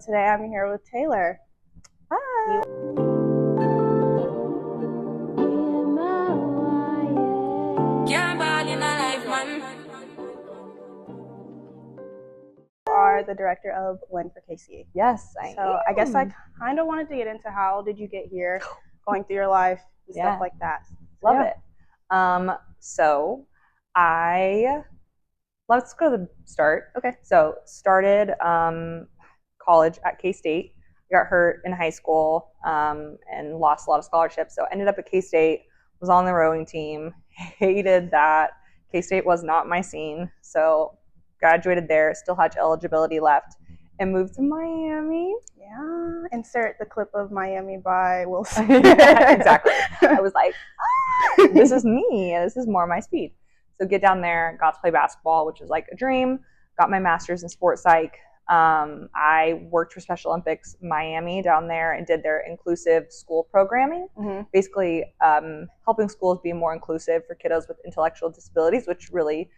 Today I'm here with Taylor. Hi. You are the director of Win for KC. Yes, I am. I guess I kind of wanted to get into how did you get here, going through your life, and stuff like that. Love it. Let's go to the start. Okay. So started college at K-State. I got hurt in high school and lost a lot of scholarships. So ended up at K-State, was on the rowing team, hated that. K-State was not my scene. So graduated there, still had eligibility left, and moved to Miami. Yeah. Insert the clip of Miami by Will Smith. Yeah, exactly. I was like, this is me. This is more my speed. So get down there, got to play basketball, which was like a dream. Got my master's in sports psych. I worked for Special Olympics Miami down there and did their inclusive school programming. Mm-hmm. Basically, helping schools be more inclusive for kiddos with intellectual disabilities, which really,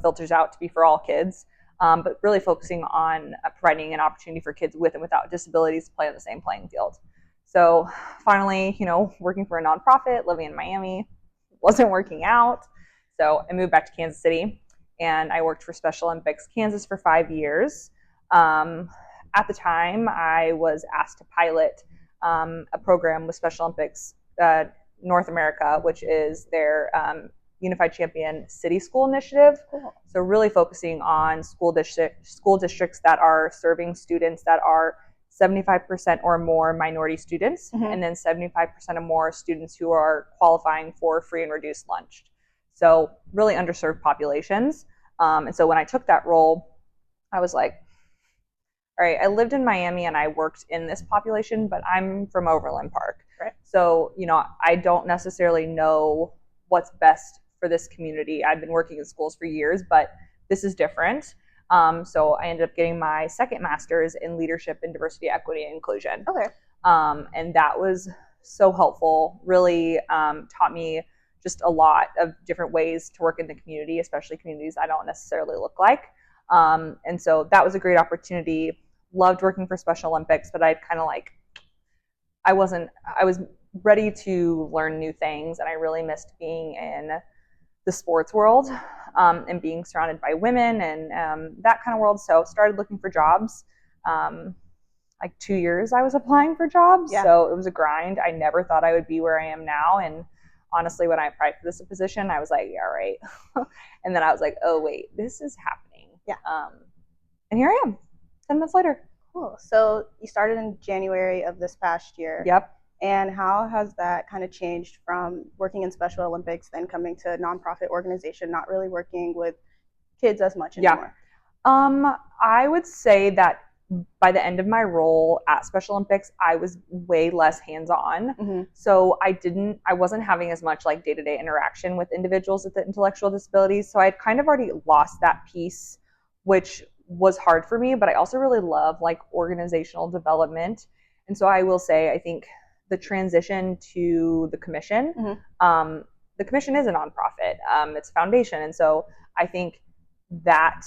filters out to be for all kids. But really focusing on providing an opportunity for kids with and without disabilities to play on the same playing field. So finally, working for a nonprofit, living in Miami, wasn't working out. So I moved back to Kansas City, and I worked for Special Olympics Kansas for 5 years. At the time, I was asked to pilot a program with Special Olympics North America, which is their Unified Champion City School Initiative. Cool. So really focusing on school districts that are serving students that are 75% or more minority students, mm-hmm. and then 75% or more students who are qualifying for free and reduced lunch. So really underserved populations. And so when I took that role, I was like, all right, I lived in Miami and I worked in this population, but I'm from Overland Park. Right. So, I don't necessarily know what's best for this community. I've been working in schools for years, but this is different. So I ended up getting my second master's in leadership and diversity, equity, and inclusion. Okay. And that was so helpful, really taught me just a lot of different ways to work in the community, especially communities I don't necessarily look like. And so that was a great opportunity. Loved working for Special Olympics, but I was ready to learn new things, and I really missed being in the sports world and being surrounded by women and that kind of world. So started looking for jobs. Like 2 years I was applying for jobs. Yeah. So it was a grind. I never thought I would be where I am now. And honestly, when I applied for this position, I was like, yeah, right. And then I was like, oh, wait, this is happening. Yeah. And here I am, 10 months later. Cool. So you started in January of this past year. Yep. And how has that kind of changed from working in Special Olympics, then coming to a nonprofit organization, not really working with kids as much anymore? Yeah. I would say that by the end of my role at Special Olympics, I was way less hands-on. Mm-hmm. So I wasn't having as much like day-to-day interaction with individuals with intellectual disabilities. So I had kind of already lost that piece, which was hard for me, but I also really love like organizational development. And so I will say, I think the transition to the commission, mm-hmm. The commission is a nonprofit. It's a foundation. And so I think that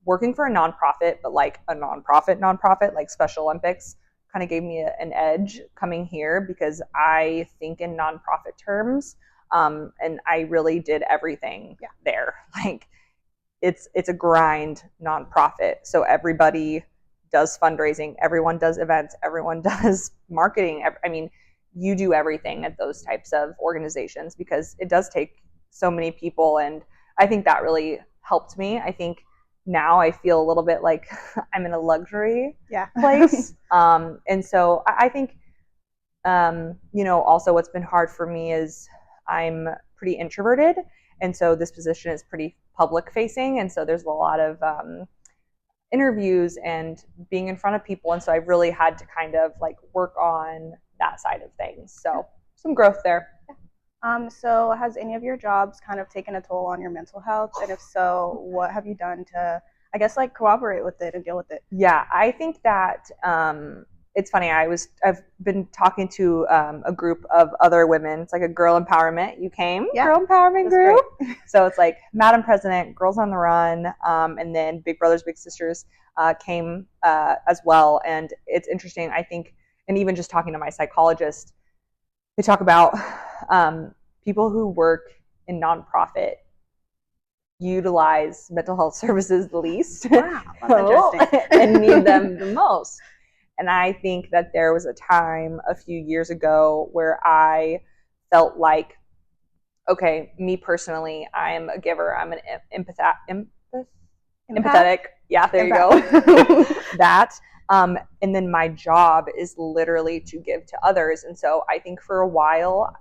working for a nonprofit, but like a nonprofit like Special Olympics kind of gave me an edge coming here, because I think in nonprofit terms, and I really did everything there. Like it's a grind nonprofit. So everybody does fundraising, everyone does events, everyone does marketing. I mean, you do everything at those types of organizations because it does take so many people. And I think that really helped me. I think now I feel a little bit like I'm in a luxury place. And so I think, also what's been hard for me is I'm pretty introverted. And so this position is pretty public facing. And so there's a lot of interviews and being in front of people. And so I really had to kind of like work on that side of things. So some growth there. So has any of your jobs kind of taken a toll on your mental health? And if so, what have you done to, I guess, like cooperate with it and deal with it? Yeah, I think that it's funny. I've been talking to a group of other women. It's like a girl empowerment. You came, girl empowerment group. So it's like Madam President, Girls on the Run, and then Big Brothers Big Sisters. came as well. And it's interesting, I think, and even just talking to my psychologist, they talk about people who work in nonprofit utilize mental health services the least. Wow, that's interesting. And need them the most. And I think that there was a time a few years ago where I felt like, okay, me personally, I'm a giver. I'm an empathetic. Yeah, there you go. That. And then my job is literally to give to others. And so I think for a while,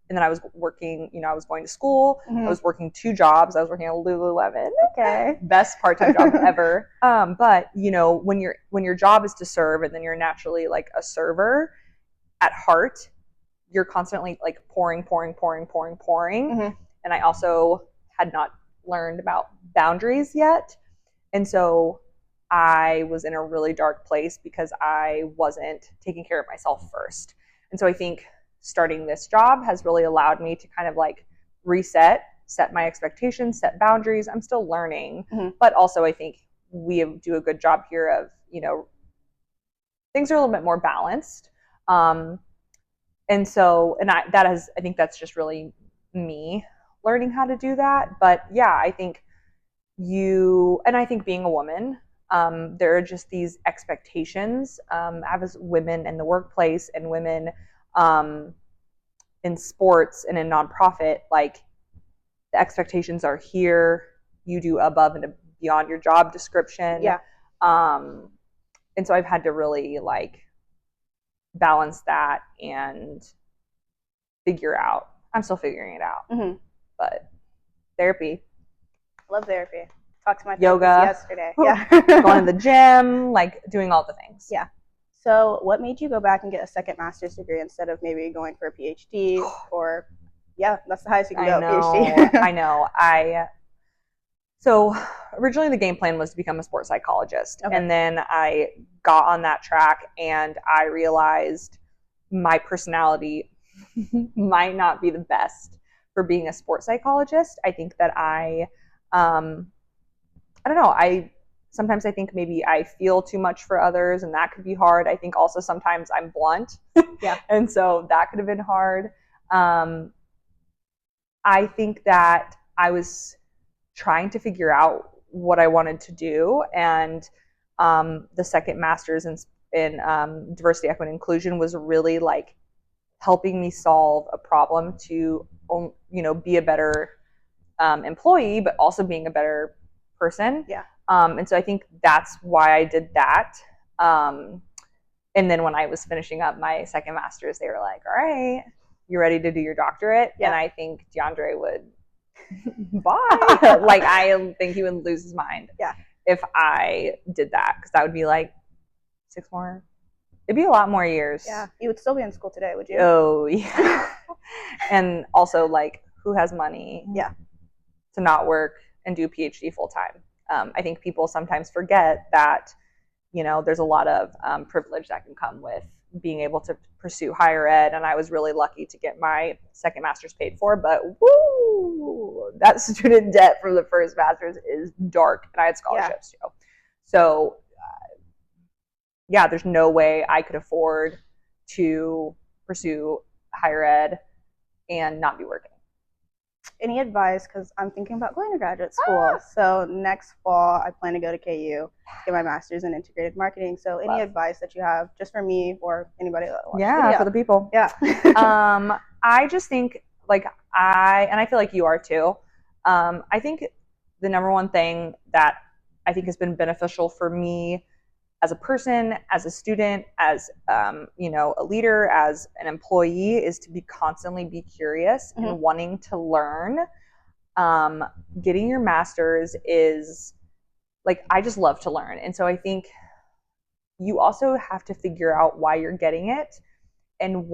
and then I was working, I was going to school. I was working 2 jobs. I was working at Lululemon. Okay. Best part-time job ever. But when your job is to serve, and then you're naturally like a server at heart, you're constantly like pouring. And I also had not learned about boundaries yet. And so I was in a really dark place because I wasn't taking care of myself first. And so I think starting this job has really allowed me to kind of like reset, set my expectations, set boundaries. I'm still learning, but also I think we do a good job here of, things are a little bit more balanced. I think that's just really me learning how to do that. But yeah, I think I think being a woman, there are just these expectations as women in the workplace and women in sports and in nonprofit, like the expectations are here. You do above and beyond your job description. Yeah. And so I've had to really like balance that and figure out. I'm still figuring it out, but therapy. Love therapy. Talked to my yoga therapist yesterday. Yeah. Going to the gym, like doing all the things. Yeah. So what made you go back and get a second master's degree instead of maybe going for a PhD or, yeah, that's the highest you can go, PhD. I know. So originally the game plan was to become a sports psychologist. Okay. And then I got on that track and I realized my personality might not be the best for being a sports psychologist. I think that I don't know. Sometimes I think maybe I feel too much for others and that could be hard. I think also sometimes I'm blunt. Yeah. And so that could have been hard. I think that I was trying to figure out what I wanted to do. And the second master's in diversity, equity, and inclusion was really like helping me solve a problem to, be a better employee, but also being a better person. Yeah. And so I think that's why I did that. And then when I was finishing up my second master's, they were like, all right, you ready to do your doctorate? Yeah. And I think DeAndre would bye. Like, I think he would lose his mind. Yeah. If I did that, because that would be like 6 more. It'd be a lot more years. Yeah. You would still be in school today, would you? Oh, yeah. And also, like, who has money? Yeah. To not work and do a PhD full time. I think people sometimes forget that, there's a lot of privilege that can come with being able to pursue higher ed. And I was really lucky to get my second master's paid for, but woo, that student debt from the first master's is dark. And I had scholarships too. So yeah, there's no way I could afford to pursue higher ed and not be working. Any advice? Because I'm thinking about going to graduate school. So next fall, I plan to go to KU, get my master's in integrated marketing. So any advice that you have just for me or anybody that wants to for the people. Yeah. I just think I feel like you are too. I think the number one thing that I think has been beneficial for me as a person, as a student, as a leader, as an employee, is to constantly be curious and wanting to learn. Getting your master's is like, I just love to learn. And so I think you also have to figure out why you're getting it and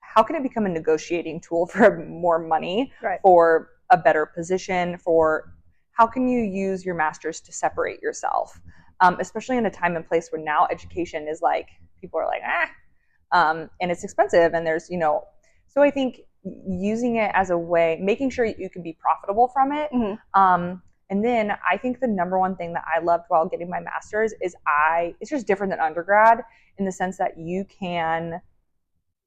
how can it become a negotiating tool for more money, for a better position, for how can you use your master's to separate yourself? Especially in a time and place where now education is like, people are like, and it's expensive. And there's, so I think using it as a way, making sure you can be profitable from it, And then I think the number one thing that I loved while getting my master's is it's just different than undergrad in the sense that you can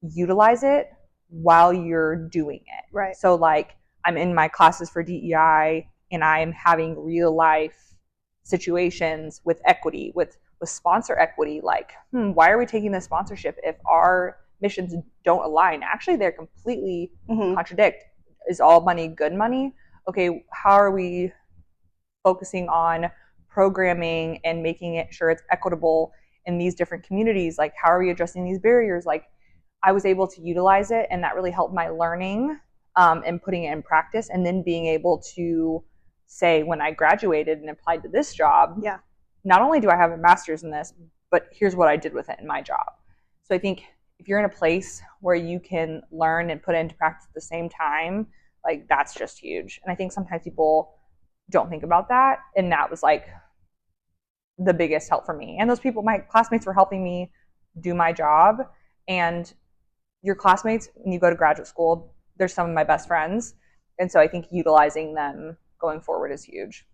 utilize it while you're doing it. Right. So like I'm in my classes for DEI and I'm having real life situations with equity, with sponsor equity. Like, why are we taking this sponsorship if our missions don't align? Actually, they're completely contradict. Is all money good money? Okay, how are we focusing on programming and making it sure it's equitable in these different communities? Like, how are we addressing these barriers? Like, I was able to utilize it, and that really helped my learning and putting it in practice, and then being able to say when I graduated and applied to this job, not only do I have a master's in this, but here's what I did with it in my job. So I think if you're in a place where you can learn and put it into practice at the same time, like that's just huge. And I think sometimes people don't think about that, and that was like the biggest help for me. And those people, my classmates, were helping me do my job. And your classmates, when you go to graduate school, they're some of my best friends. And so I think utilizing them going forward is huge.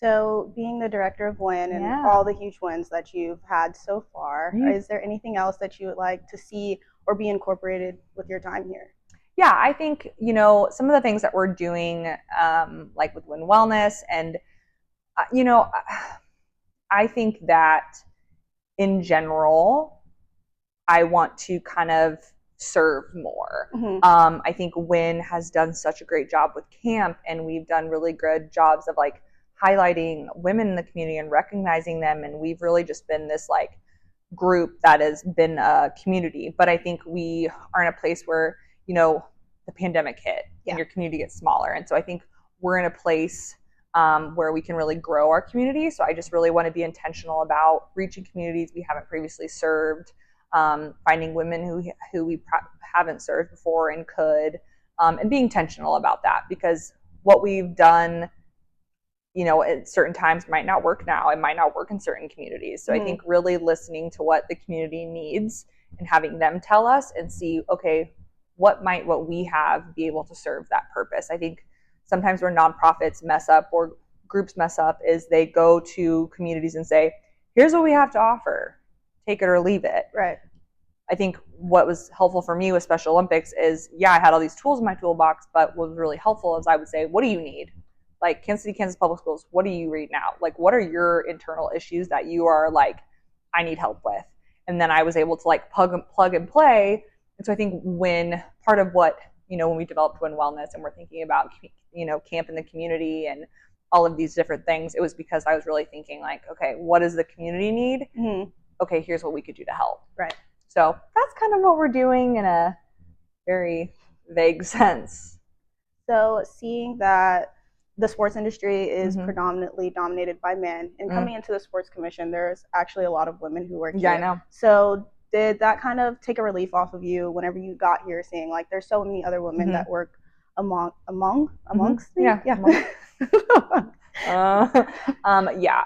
So being the director of WIN and all the huge wins that you've had so far, is there anything else that you would like to see or be incorporated with your time here? Yeah, I think, some of the things that we're doing, like with WIN Wellness, and, I think that in general, I want to kind of serve more. I think WIN has done such a great job with camp, and we've done really good jobs of like highlighting women in the community and recognizing them. And we've really just been this like group that has been a community. But I think we are in a place where, the pandemic hit and your community gets smaller. And so I think we're in a place where we can really grow our community. So I just really want to be intentional about reaching communities we haven't previously served, finding women who we haven't served before and could, and being intentional about that, because what we've done, at certain times might not work now. It might not work in certain communities. So I think really listening to what the community needs and having them tell us and see, okay, what we have be able to serve that purpose. I think sometimes where nonprofits mess up or groups mess up is they go to communities and say, here's what we have to offer, take it or leave it. Right. I think what was helpful for me with Special Olympics is, I had all these tools in my toolbox, but what was really helpful is I would say, what do you need? Like Kansas City, Kansas Public Schools, what do you read now? Like, what are your internal issues that you are like, I need help with? And then I was able to like plug and play. And so I think when part of what, when we developed WIN Wellness and we're thinking about, camp in the community and all of these different things, it was because I was really thinking like, okay, what does the community need? Okay, here's what we could do to help. Right. So that's kind of what we're doing in a very vague sense. So seeing that the sports industry is predominantly dominated by men, and coming into the sports commission, there's actually a lot of women who work here. Yeah, I know. So did that kind of take a relief off of you whenever you got here, seeing like there's so many other women that work amongst yeah.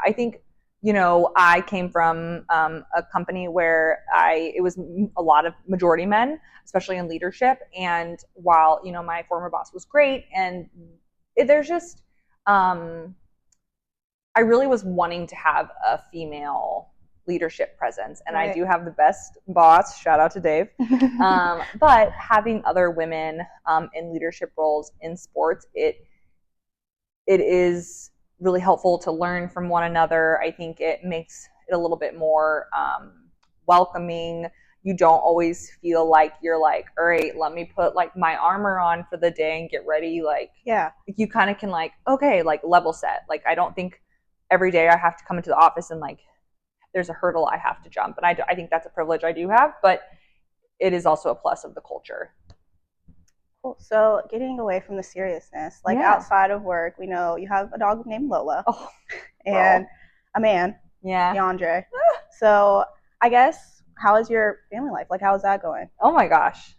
I think I came from a company where it was a lot of majority men, especially in leadership. And while my former boss was great, and there's just I really was wanting to have a female leadership presence, and I do have the best boss, shout out to Dave, but having other women in leadership roles in sports, it is really helpful to learn from one another. I think it makes it a little bit more welcoming. You don't always feel like you're like, all right, let me put like my armor on for the day and get ready. Like, you kind of can like, okay, like level set. Like, I don't think every day I have to come into the office and like there's a hurdle I have to jump. And I think that's a privilege I do have, but it is also a plus of the culture. Cool. So getting away from the seriousness, like outside of work, we know you have a dog named Lola and a man, DeAndre. So I guess, how is your family life? Like, how is that going? Oh my gosh.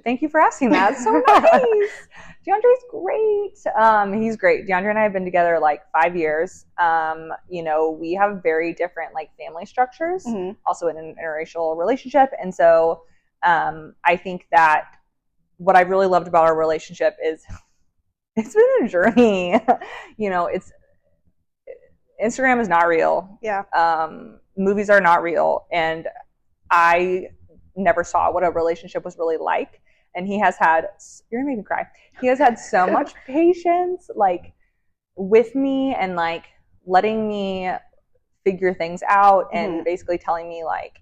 Thank you for asking that. It's so nice. DeAndre's great. He's great. DeAndre and I have been together like 5 years. We have very different like family structures, also in an interracial relationship. And so I think that what I really loved about our relationship is it's been a journey. It's Instagram is not real. Yeah. Movies are not real. And I never saw what a relationship was really like. And he has had, you're gonna make me cry. He has had so much patience, like, with me and like letting me figure things out and basically telling me like,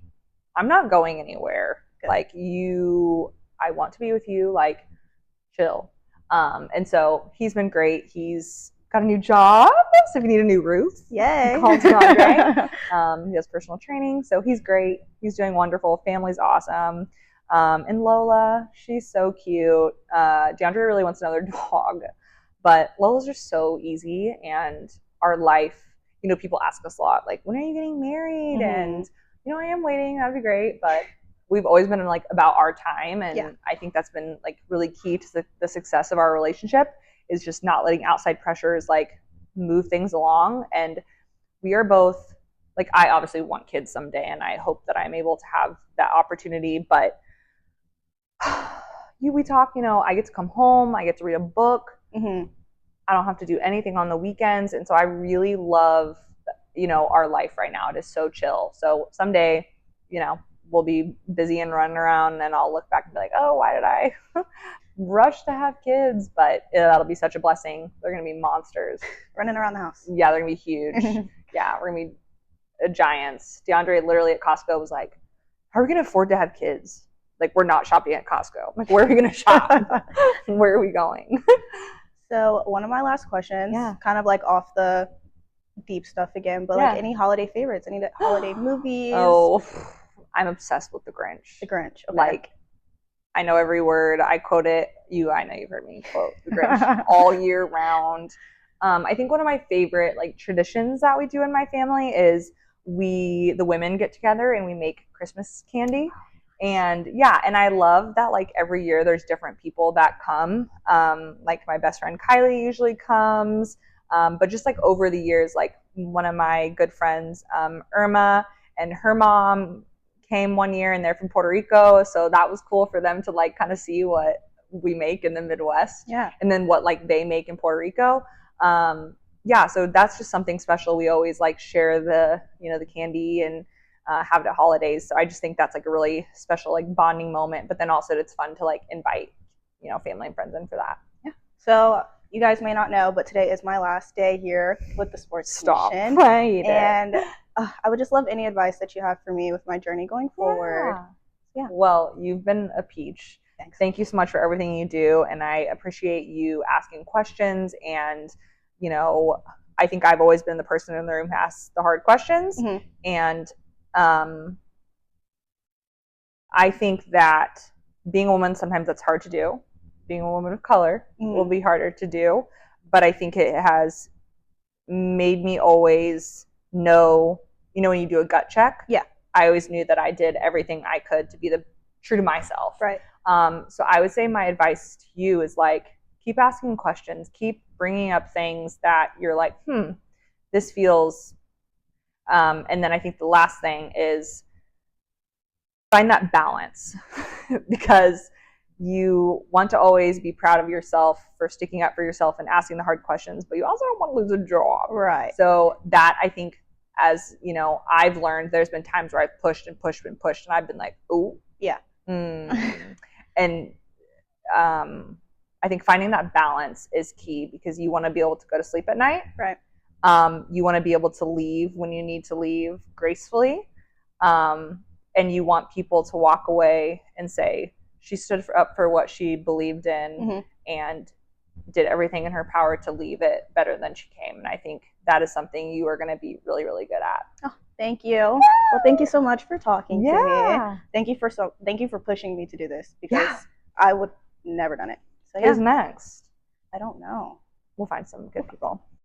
I'm not going anywhere. Good. Like I want to be with you, like chill. And so he's been great. He's got a new job, so if you need a new roof, yay, call Andre. He does personal training, so he's great. He's doing wonderful. Family's awesome. And Lola, she's so cute. DeAndre really wants another dog, but Lola's just so easy. And our life, you know, people ask us a lot, like, when are you getting married? And you know, I am waiting. That'd be great, but we've always been like about our time, and I think that's been like really key to the success of our relationship, is just not letting outside pressures like move things along. And we are both like, I obviously want kids someday, and I hope that I'm able to have that opportunity, but we talk, you know, I get to come home, I get to read a book, I don't have to do anything on the weekends, and so I really love, you know, our life right now. It is so chill. So someday, you know, we'll be busy and running around, and I'll look back and be like, oh, why did I rush to have kids? But that'll be such a blessing. They're going to be monsters. Running around the house. Yeah, they're going to be huge. Yeah, we're going to be giants. DeAndre literally at Costco was like, how are we going to afford to have kids? Like, we're not shopping at Costco. I'm like, where are we going to shop? Where are we going? So one of my last questions, kind of like off the deep stuff again, but like any holiday favorites, any holiday movies? Oh, I'm obsessed with The Grinch. The Grinch. Okay. Like, I know every word. I quote it. I know you've heard me quote The Grinch all year round. I think one of my favorite like traditions that we do in my family is the women get together and we make Christmas candy. And and I love that like every year there's different people that come. Like my best friend Kylie usually comes. But just like over the years, like one of my good friends, Irma, and her mom came one year, and they're from Puerto Rico, so that was cool for them to like kind of see what we make in the Midwest, and then what like they make in Puerto Rico. So that's just something special. We always like share the candy and have it at holidays. So I just think that's like a really special like bonding moment. But then also it's fun to like invite family and friends in for that. Yeah. So you guys may not know, but today is my last day here with the Sports Nation. Right. And I would just love any advice that you have for me with my journey going forward. Yeah. Well, you've been a peach. Thanks. Thank you so much for everything you do. And I appreciate you asking questions. And, I think I've always been the person in the room who asks the hard questions. And I think that being a woman, sometimes that's hard to do. Being a woman of color will be harder to do. But I think it has made me always know, when you do a gut check, I always knew that I did everything I could to be true to myself. Right. So I would say my advice to you is like, keep asking questions, keep bringing up things that you're like, this feels, and then I think the last thing is find that balance because you want to always be proud of yourself for sticking up for yourself and asking the hard questions, but you also don't want to lose a job. Right. So that, I think, as I've learned, there's been times where I've pushed and pushed and pushed, and I've been like, oh, yeah. And I think finding that balance is key because you want to be able to go to sleep at night. Right. You want to be able to leave when you need to leave gracefully. And you want people to walk away and say, she stood up for what she believed in and did everything in her power to leave it better than she came. And I think that is something you are going to be really, really good at. Oh, thank you. Yeah. Well, thank you so much for talking to me. Thank you for pushing me to do this because I would never done it. So Who's next? I don't know. We'll find some good people.